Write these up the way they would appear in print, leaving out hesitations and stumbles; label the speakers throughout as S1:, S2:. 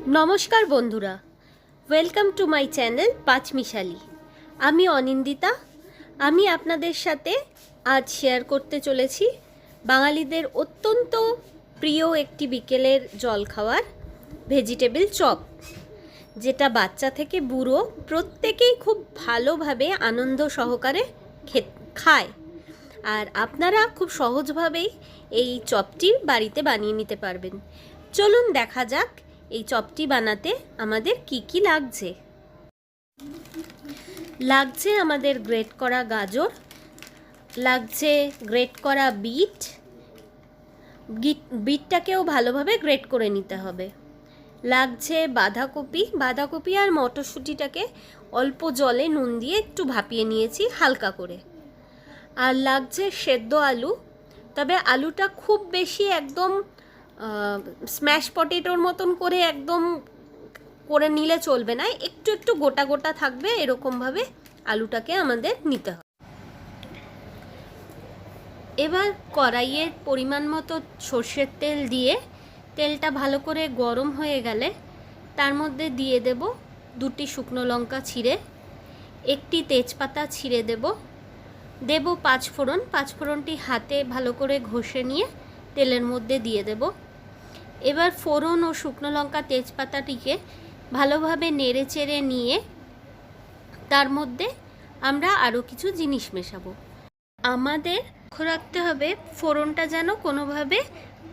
S1: নমস্কার বন্ধুরা, welcome to my channel পাঁচমিশালি। আমি অনিন্দিতা। আমি আপনাদের সাথে আজ শেয়ার করতে চলেছি বাঙালিদের অত্যন্ত প্রিয় একটি বিকেলের জলখাবার ভেজিটেবল চপ, যেটা বাচ্চা থেকে বুড়ো প্রত্যেকেই খুব ভালোভাবে আনন্দ সহকারে খায়। আর আপনারা খুব সহজভাবেই এই চপটি বাড়িতে বানিয়ে নিতে পারবেন। চলুন দেখা যাক এই চপটি বানাতে আমাদের কি কি লাগছে আমাদের গ্রেট করা গাজর, লাগছে গ্রেট করা বিটটাকেও ভালোভাবে গ্রেট করে নিতে হবে। লাগছে বাঁধাকপি আর মটরশুঁটিটাকে অল্প জলে নুন দিয়ে একটু ভাপিয়ে নিয়েছি হালকা করে। আর লাগছে সেদ্ধ আলু, তবে আলুটা খুব বেশি একদম স্ম্যাশ পটেটোর মতন করে একদম করে নিলে চলবে না, একটু একটু গোটা গোটা থাকবে এরকমভাবে আলুটাকে আমাদের নিতে হবে। এবার কড়াইয়ের পরিমাণ মতো সর্ষের তেল দিয়ে তেলটা ভালো করে গরম হয়ে গেলে তার মধ্যে দিয়ে দেব 2টি শুকনো লঙ্কা ছিঁড়ে, একটি তেজপাতা ছিঁড়ে দেব 5 ফোড়ন। 5 ফোড়নটি হাতে ভালো করে ঘষে নিয়ে তেলের মধ্যে দিয়ে দেব। এবার ফোড়ন ও শুকনো লঙ্কা তেজপাতাটিকে ভালোভাবে নেড়ে চেড়ে নিয়ে তার মধ্যে আমরা আরও কিছু জিনিস মেশাবো। আমাদের লক্ষ্য রাখতে হবে ফোড়নটা যেন কোনোভাবে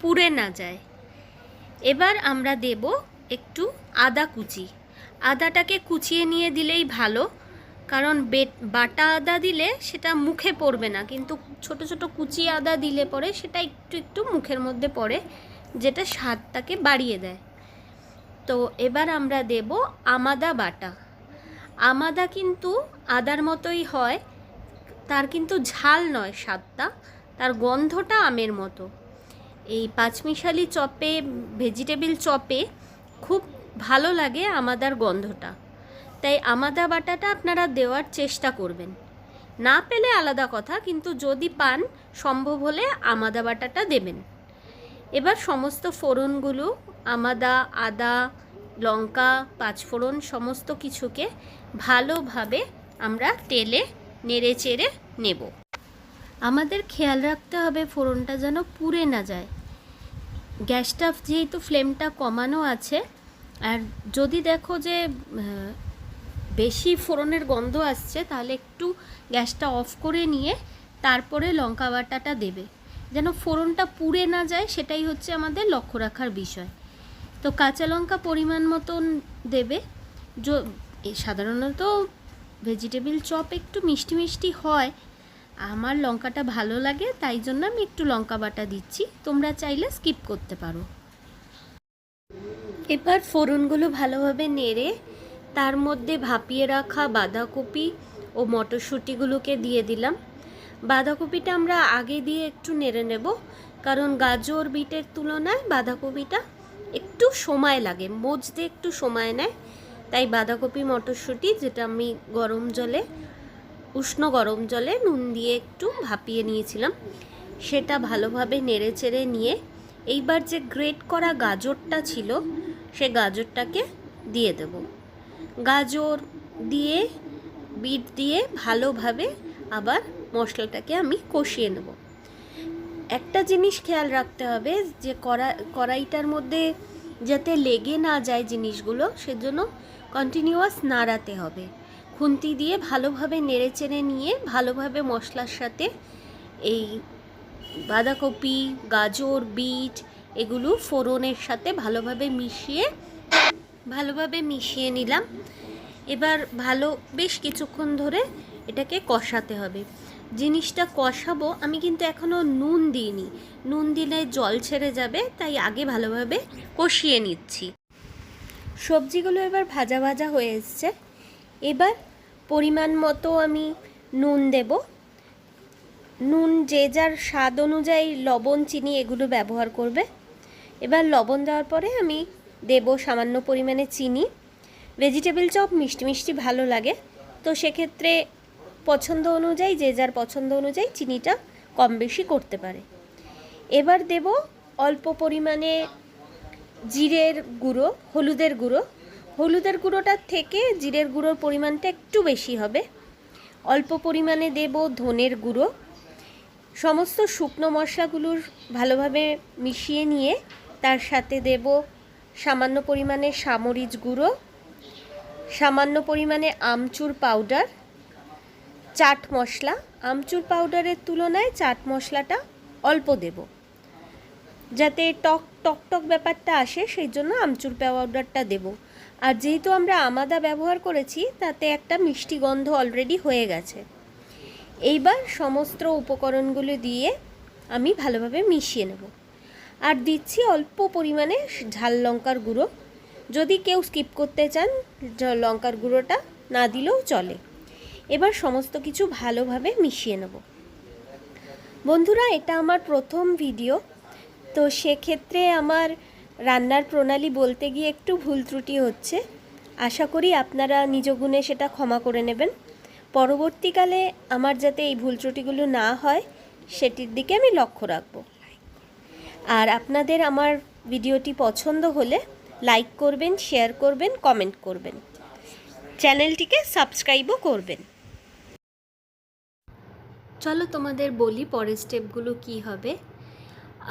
S1: পুড়ে না যায়। এবার আমরা দেব একটু আদা কুচি। আদাটাকে কুচিয়ে নিয়ে দিলেই ভালো, কারণ বাটা আদা দিলে সেটা মুখে পড়বে না, কিন্তু ছোট ছোট কুচি আদা দিলে পরে সেটা একটু একটু মুখের মধ্যে পড়ে, যেটা স্বাদটাকে বাড়িয়ে দেয়। তো এবার আমরা দেব আমাদা বাটা। আমাদা কিন্তু আদার মতোই হয়, তার কিন্তু ঝাল নয় স্বাদটা, তার গন্ধটা আমের মতো। এই পাঁচমিশালি চপে, ভেজিটেবল চপে খুব ভালো লাগে আমাদার গন্ধটা, তাই আমাদা বাটাটা আপনারা দেওয়ার চেষ্টা করবেন। না পেলে আলাদা কথা, কিন্তু যদি পান সম্ভব হলে আমাদা বাটাটা দেবেন। এবার সমস্ত ফোড়নগুলো, আমাদা, আদা, লঙ্কা, 5 ফোড়ন সমস্ত কিছুকে ভালোভাবে আমরা তেলে নেড়ে চেড়ে নেব। আমাদের খেয়াল রাখতে হবে ফোড়নটা যেন পুড়ে না যায়। গ্যাসটা যেহেতু ফ্লেমটা কমানো আছে, আর যদি দেখো যে বেশি ফোড়নের গন্ধ আসছে, তাহলে একটু গ্যাসটা অফ করে নিয়ে তারপরে লঙ্কা বাটাটা দেবে, যেন ফোড়নটা পুড়ে না যায়, সেটাই হচ্ছে আমাদের লক্ষ্য রাখার বিষয়। তো কাঁচা লঙ্কা পরিমাণ মতন দেবে। সাধারণত ভেজিটেবল চপ একটু মিষ্টি মিষ্টি হয়, আমার লঙ্কাটা ভালো লাগে তাই জন্য আমি একটু লঙ্কা বাটা দিচ্ছি, তোমরা চাইলে স্কিপ করতে পারো। এবার ফোড়নগুলো ভালোভাবে নেড়ে তার মধ্যে ভাপিয়ে রাখা বাঁধাকপি ও মটরশুঁটিগুলোকে দিয়ে দিলাম। বাঁধাকপিটা আমরা আগে দিয়ে একটু নেড়ে নেব, কারণ গাজর বিটের তুলনায় বাঁধাকপিটা একটু সময় লাগে, মজতে একটু সময় নেয়। তাই বাঁধাকপি মটরশুঁটি, যেটা আমি উষ্ণ গরম জলে নুন দিয়ে একটু ভাপিয়ে নিয়েছিলাম, সেটা ভালোভাবে নেড়ে চেড়ে নিয়ে এইবার যে গ্রেট করা গাজরটা ছিল সে গাজরটাকে দিয়ে দেব। গাজর দিয়ে বিট দিয়ে ভালোভাবে আবার মশলাটাকে আমি কষিয়ে নেব। একটা জিনিস খেয়াল রাখতে হবে যে কড়াইটার মধ্যে যাতে লেগে না যায় জিনিসগুলো, সেজন্য কন্টিনিউয়াস নাড়াতে হবে। খুন্তি দিয়ে ভালোভাবে নেড়ে চেড়ে নিয়ে ভালোভাবে মশলার সাথে এই বাঁধাকপি, গাজর, বিট এগুলো ফোড়নের সাথে ভালোভাবে মিশিয়ে নিলাম। এবার বেশ কিছুক্ষণ ধরে এটাকে কষাতে হবে। জিনিসটা কষাবো, আমি কিন্তু এখনও নুন দিইনি, নুন দিলে জল ছেড়ে যাবে, তাই আগে ভালোভাবে কষিয়ে নিচ্ছি। সবজিগুলো এবার ভাজা ভাজা হয়ে এসছে। এবার পরিমাণ মতো আমি নুন দেব। নুন যে যার স্বাদ অনুযায়ী লবণ, চিনি এগুলো ব্যবহার করবে। এবার লবণ দেওয়ার পরে আমি দেব সামান্য পরিমাণে চিনি। ভেজিটেবল চপ মিষ্টি মিষ্টি ভালো লাগে, তো সেক্ষেত্রে যে যার পছন্দ অনুযায়ী চিনিটা কম বেশি করতে পারে। এবার দেব অল্প পরিমাণে জিরের গুঁড়ো, হলুদের গুঁড়ো। হলুদের গুঁড়োটার থেকে জিরের গুঁড়োর পরিমাণটা একটু বেশি হবে। অল্প পরিমাণে দেব ধনের গুঁড়ো। সমস্ত শুকনো মশলাগুলোর ভালোভাবে মিশিয়ে নিয়ে তার সাথে দেব সামান্য পরিমাণে সামরিচ গুঁড়ো, সামান্য পরিমাণে আমচুর পাউডার, চাট মশলা। আমচুর পাউডারের তুলনায় চাট মশলাটা অল্প দেব, যাতে টক টক টক ব্যাপারটা আসে, সেই জন্য আমচুর পাউডারটা দেব। আর যেহেতু আমরা আমাদা ব্যবহার করেছি, তাতে একটা মিষ্টি গন্ধ অলরেডি হয়ে গেছে। এইবার সমস্ত উপকরণগুলো দিয়ে আমি ভালোভাবে মিশিয়ে নেব। আর দিচ্ছি অল্প পরিমাণে ঝাল লঙ্কার গুঁড়ো। যদি কেউ স্কিপ করতে চান, লঙ্কার গুঁড়োটা না দিলেও চলে। এবার সমস্ত কিছু ভালোভাবে মিশিয়ে নেব। বন্ধুরা, এটা আমার প্রথম ভিডিও, তো সেক্ষেত্রে আমার রান্নার প্রণালী বলতে গিয়ে একটু ভুল ত্রুটি হচ্ছে। আশা করি আপনারা নিজ গুণে সেটা ক্ষমা করে নেবেন। পরবর্তীকালে আমার যাতে এই ভুল ত্রুটিগুলো না হয়, সেটির দিকে আমি লক্ষ্য রাখব। আর আপনাদের আমার ভিডিওটি পছন্দ হলে লাইক করবেন, শেয়ার করবেন, কমেন্ট করবেন, চ্যানেলটিকে সাবস্ক্রাইবও করবেন। চলো তোমাদের বলি পরের স্টেপগুলো কি হবে।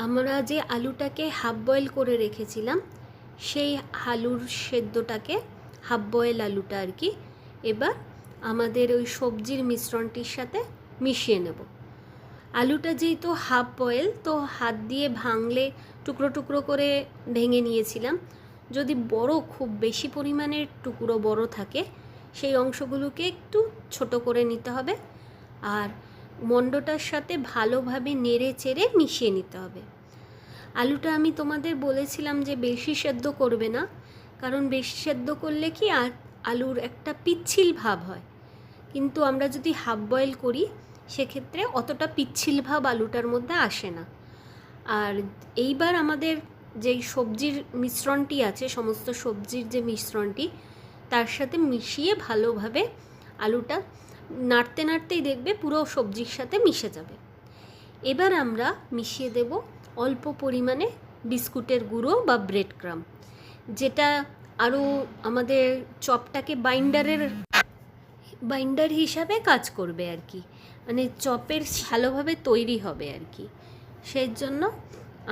S1: আমরা যে আলুটাকে হাফ বয়েল করে রেখেছিলাম, সেই আলুর সেদ্ধটাকে, হাফ বয়েল আলুটা আর কি, এবার আমাদের ওই সবজির মিশ্রণটির সাথে মিশিয়ে নেব। আলুটা যেহেতু হাফ বয়েল, তো হাত দিয়ে ভাঙলে টুকরো টুকরো করে ভেঙে নিয়েছিলাম। যদি বড়, খুব বেশি পরিমাণের টুকরো বড় থাকে, সেই অংশগুলোকে একটু ছোট করে নিতে হবে। আর মণ্ডটার সাথে ভালোভাবে নেড়ে চেড়ে মিশিয়ে নিতে হবে। আলুটা আমি তোমাদের বলেছিলাম যে বেশি সেদ্ধ করবে না, কারণ বেশি সেদ্ধ করলে কি আলুর একটা পিচ্ছিল ভাব হয়। কিন্তু আমরা যদি হাফ বয়েল করি, সেক্ষেত্রে অতটা পিচ্ছিল ভাব আলুটার মধ্যে আসে না। আর এইবার আমাদের যেই সবজির মিশ্রণটি আছে, সমস্ত সবজির যে মিশ্রণটি, তার সাথে মিশিয়ে ভালোভাবে আলুটা নাড়তে নাড়তেই দেখবে পুরো সবজির সাথে মিশে যাবে। এবার আমরা মিশিয়ে দেব অল্প পরিমাণে বিস্কুটের গুঁড়ো বা ব্রেড ক্রাম্ব, যেটা আরও আমাদের চপটাকে বাইন্ডার হিসাবে কাজ করবে আর কি, মানে চপের ভালোভাবে তৈরি হবে আর কি। সেই জন্য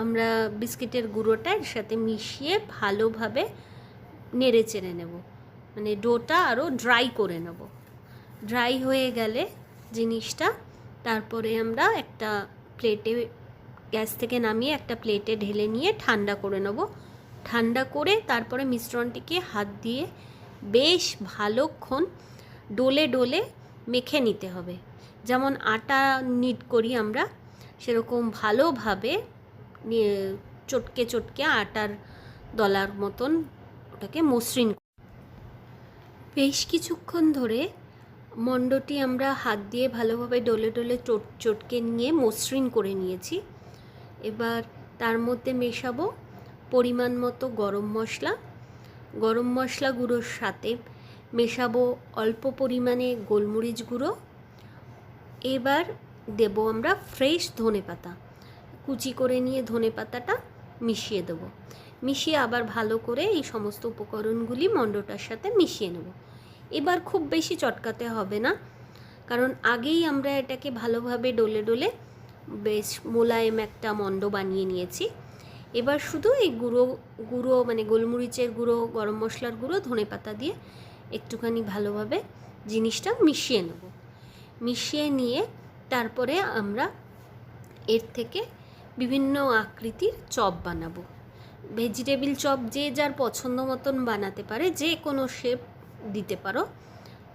S1: আমরা বিস্কিটের গুঁড়োটা এর সাথে মিশিয়ে ভালোভাবে নেড়ে চেড়ে নেব, মানে ডোটা আরও ড্রাই করে নেব। ড্রাই হয়ে গেলে জিনিসটা, তারপরে আমরা একটা প্লেটে, গ্যাস থেকে নামিয়ে একটা প্লেটে ঢেলে নিয়ে ঠান্ডা করে নেব। ঠান্ডা করে তারপরে মিশ্রণটিকে হাত দিয়ে বেশ ভালোক্ষণ ডোলে ডোলে মেখে নিতে হবে। যেমন আটা নিট করি আমরা, সেরকম ভালোভাবে চটকে চটকে আটার দলার মতন ওটাকে মসৃণ। বেশ কিছুক্ষণ ধরে মণ্ডটি আমরা হাত দিয়ে ভালোভাবে ডলে ডলে চটকে নিয়ে মসৃণ করে নিয়েছি। এবার তার মধ্যে মেশাবো পরিমাণ মতো গরম মশলা। গরম মশলা গুঁড়োর সাথে মেশাবো অল্প পরিমাণে গোলমরিচ গুঁড়ো। এবার দেব আমরা ফ্রেশ ধনেপাতা, কুচি করে নিয়ে ধনেপাতাটা মিশিয়ে দেবো। মিশিয়ে আবার ভালো করে এই সমস্ত উপকরণগুলি মণ্ডটার সাথে মিশিয়ে নেব। এবার খুব বেশি চটকাতে হবে না, কারণ আগেই আমরা এটাকে ভালোভাবে ডলে ডলে বেশ মোলায়েম একটা মণ্ড বানিয়ে নিয়েছি। এবার শুধু এই গুঁড়ো মানে গোলমরিচের গুঁড়ো, গরম মশলার গুঁড়ো, ধনেপাতা দিয়ে একটুখানি ভালোভাবে জিনিসটা মিশিয়ে নেব। মিশিয়ে নিয়ে তারপরে আমরা এর থেকে বিভিন্ন আকৃতির চপ বানাবো। ভেজিটেবিল চপ যে যার পছন্দ মতন বানাতে পারে, যে কোনো শেপ দিতে পারো।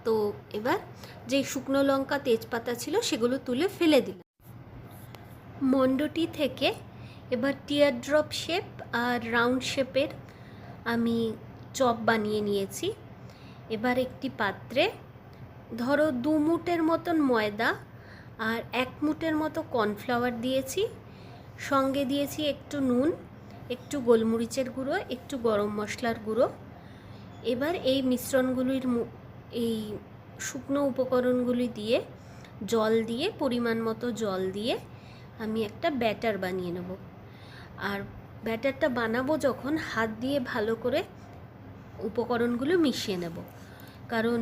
S1: তো এবার যে শুকনো লঙ্কা, তেজপাতা ছিল, সেগুলো তুলে ফেলে দিলাম। মণ্ডটি থেকে এবার টিয়ার ড্রপ শেপ আর রাউন্ড শেপের আমি চপ বানিয়ে নিয়েছি। এবার একটি পাত্রে ধরো 2 মুঠের মতন ময়দা আর 1 মুঠের মতো কর্নফ্লাওয়ার দিয়েছি, সঙ্গে দিয়েছি একটু নুন, একটু গোলমরিচের গুঁড়ো, একটু গরম মশলার গুঁড়ো। এবার এই মিশ্রণগুলির, এই শুকনো উপকরণগুলি দিয়ে, জল দিয়ে, পরিমাণ মতো জল দিয়ে আমি একটা ব্যাটার বানিয়ে নেব। আর ব্যাটারটা বানাবো যখন হাত দিয়ে ভালো করে উপকরণগুলো মিশিয়ে নেব, কারণ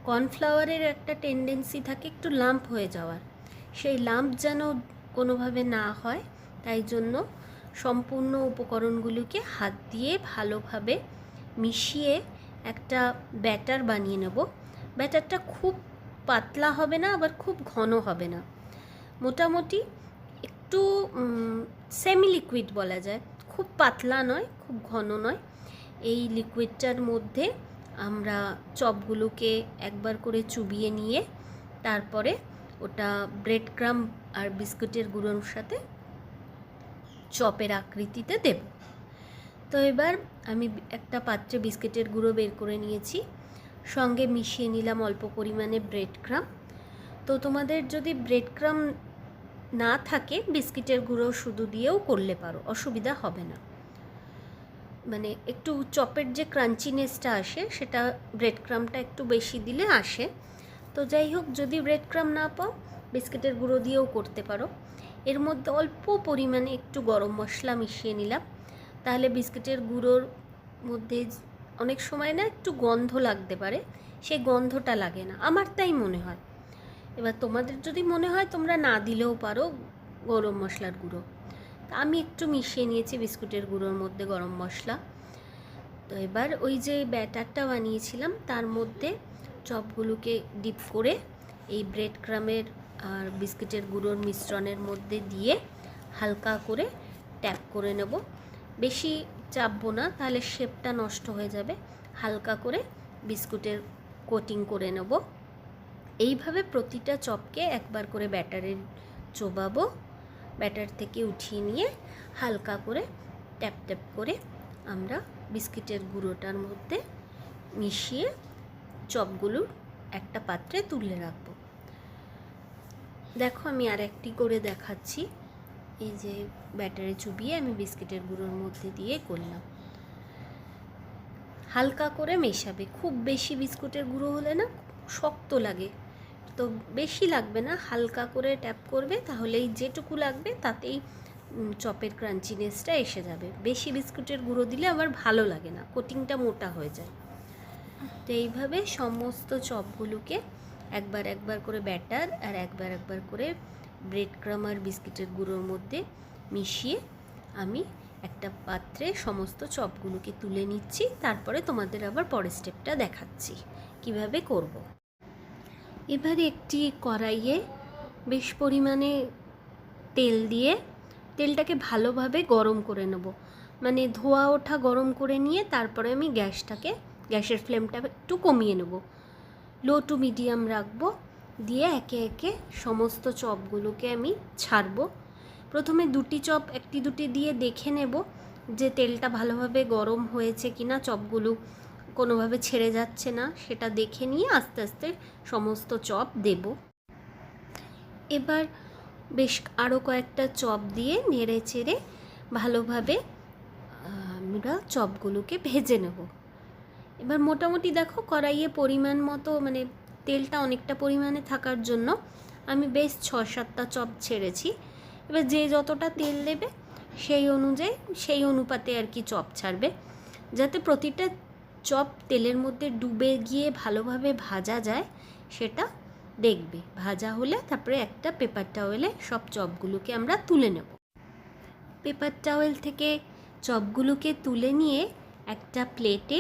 S1: কর্নফ্লাওয়ারের একটা টেন্ডেন্সি থাকে একটু লাম্প হয়ে যাওয়ার, সেই লাম্প যেন কোনোভাবে না হয় তাই জন্য সম্পূর্ণ উপকরণগুলোকে হাত দিয়ে ভালোভাবে মিশিয়ে একটা ব্যাটার বানিয়ে নেব। ব্যাটারটা খুব পাতলা হবে না, আবার খুব ঘন হবে না, মোটামুটি একটু সেমি লিকুইড বলা যায়, খুব পাতলা নয় খুব ঘন নয়। এই লিকুইডটার মধ্যে আমরা চপগুলোকে একবার করে চুবিয়ে নিয়ে তারপরে ওটা ব্রেড ক্রাম্ব আর বিস্কুটের গুঁড়োর সাথে চপের আকৃতিতে দেব। তো এবার আমি একটা পাত্রে বিস্কুটের গুঁড়ো বের করে নিয়েছি, সঙ্গে মিশিয়ে নিলাম অল্প পরিমাণে ব্রেড ক্রাম্ব। তো তোমাদের যদি ব্রেড ক্রাম্ব না থাকে বিস্কিটের গুঁড়ো শুধু দিয়েও করলে পারো, অসুবিধা হবে না। মানে একটু চপের যে ক্রাঞ্চিনেসটা আসে সেটা ব্রেড ক্রাম্বটা একটু বেশি দিলে আসে। তো যাই হোক, যদি ব্রেড ক্রাম্ব না পাও বিস্কিটের গুঁড়ো দিয়েও করতে পারো। এর মধ্যে অল্প পরিমাণে একটু গরম মশলা মিশিয়ে নিলাম, তাহলে বিস্কিটের গুঁড়োর মধ্যে অনেক সময় না একটু গন্ধ লাগতে পারে, সেই গন্ধটা লাগে না, আমার তাই মনে হয়। এবার তোমাদের যদি মনে হয় তোমরা না দিলেও পারো গরম মশলার গুঁড়ো। আমি একটু মিশিয়ে নিয়েছি বিস্কুটের গুঁড়োর মধ্যে গরম মশলা। তো এবার ওই যে ব্যাটারটা বানিয়েছিলাম তার মধ্যে চপগুলোকে ডিপ করে এই ব্রেড ক্রামের আর বিস্কুটের গুঁড়োর মিশ্রণের মধ্যে দিয়ে হালকা করে ট্যাপ করে নেব। বেশি চাপবো না, তাহলে শেপটা নষ্ট হয়ে যাবে। হালকা করে বিস্কুটের কোটিং করে নেব। এইভাবে প্রতিটা চপকে একবার করে ব্যাটারে চোবাবো, ব্যাটার থেকে উঠিয়ে নিয়ে হালকা করে ট্যাপ ট্যাপ করে আমরা বিস্কিটের গুঁড়োটার মধ্যে মিশিয়ে চপগুলো একটা পাত্রে তুলে রাখবো। দেখো আমি আর একটি করে দেখাচ্ছি। এই যে ব্যাটারে চুবিয়ে আমি বিস্কিটের গুঁড়োর মধ্যে দিয়ে করলাম। হালকা করে মেশাবে, খুব বেশি বিস্কুটের গুঁড়ো হলে না শক্ত লাগে, তো বেশি লাগবে না, হালকা করে ট্যাপ করবে, তাহলেই যেটুকু লাগবে তাতেই চপের ক্রাঞ্চিনেসটা এসে যাবে। বেশি বিস্কুটের গুঁড়ো দিলে আবার ভালো লাগে না, কোটিংটা মোটা হয়ে যায়। তো এইভাবে সমস্ত চপগুলোকে একবার একবার করে ব্যাটার আর একবার একবার করে ব্রেড ক্রাম আর বিস্কিটের গুঁড়োর মধ্যে মিশিয়ে আমি একটা পাত্রে সমস্ত চপগুলোকে তুলে নিচ্ছি। তারপরে তোমাদের আবার পরের স্টেপটা দেখাচ্ছি কিভাবে করব। এবারে একটি কড়াইয়ে বেশ পরিমাণে তেল দিয়ে তেলটাকে ভালোভাবে গরম করে নেব, মানে ধোয়া ওঠা গরম করে নিয়ে তারপরে আমি গ্যাসের ফ্লেমটা একটু কমিয়ে নেব, লো টু মিডিয়াম রাখবো। দিয়ে একে একে সমস্ত চপগুলোকে আমি ছাড়বো। প্রথমে দুটি চপ একটি দুটি দিয়ে দেখে নেব যে তেলটা ভালোভাবে গরম হয়েছে কিনা, চপগুলো কোনোভাবে ছেড়ে যাচ্ছে না, সেটা দেখে নিয়ে আস্তে আস্তে সমস্ত চপ দেব। এবার বেশ আরও কয়েকটা চপ দিয়ে নেড়ে চেড়ে ভালোভাবে আমরা চপগুলোকে ভেজে নেব। এবার মোটামুটি দেখো কড়াইয়ে পরিমাণ মতো, মানে তেলটা অনেকটা পরিমাণে থাকার জন্য আমি বেশ 6-7টা চপ ছেড়েছি। এবার যে যতটা তেল দেবে সেই অনুযায়ী সেই অনুপাতে আর কি চপ ছাড়বে, যাতে প্রতিটা চপ তেলের মধ্যে ডুবে গিয়ে ভালোভাবে ভাজা যায় সেটা দেখবে। ভাজা হলে তারপরে একটা পেপার টাওয়েলে সব চপগুলোকে আমরা তুলে নেব। পেপার টাওয়েল থেকে চপগুলোকে তুলে নিয়ে একটা প্লেটে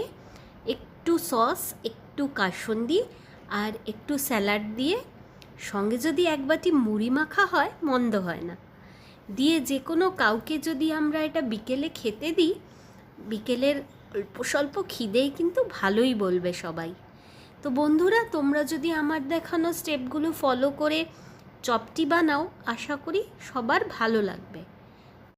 S1: একটু সস, একটু কাসুন্দি আর একটু স্যালাড দিয়ে, সঙ্গে যদি এক বাটি মুড়ি মাখা হয় মন্দ হয় না, দিয়ে যে কোনো কাউকে যদি আমরা এটা বিকেলে খেতে দিই, বিকেলের অল্প স্বল্প খিদেই কিন্তু ভালোই বলবে সবাই। তো বন্ধুরা, তোমরা যদি আমার দেখানো স্টেপগুলো ফলো করে চপটি বানাও, আশা করি সবার ভালো লাগবে।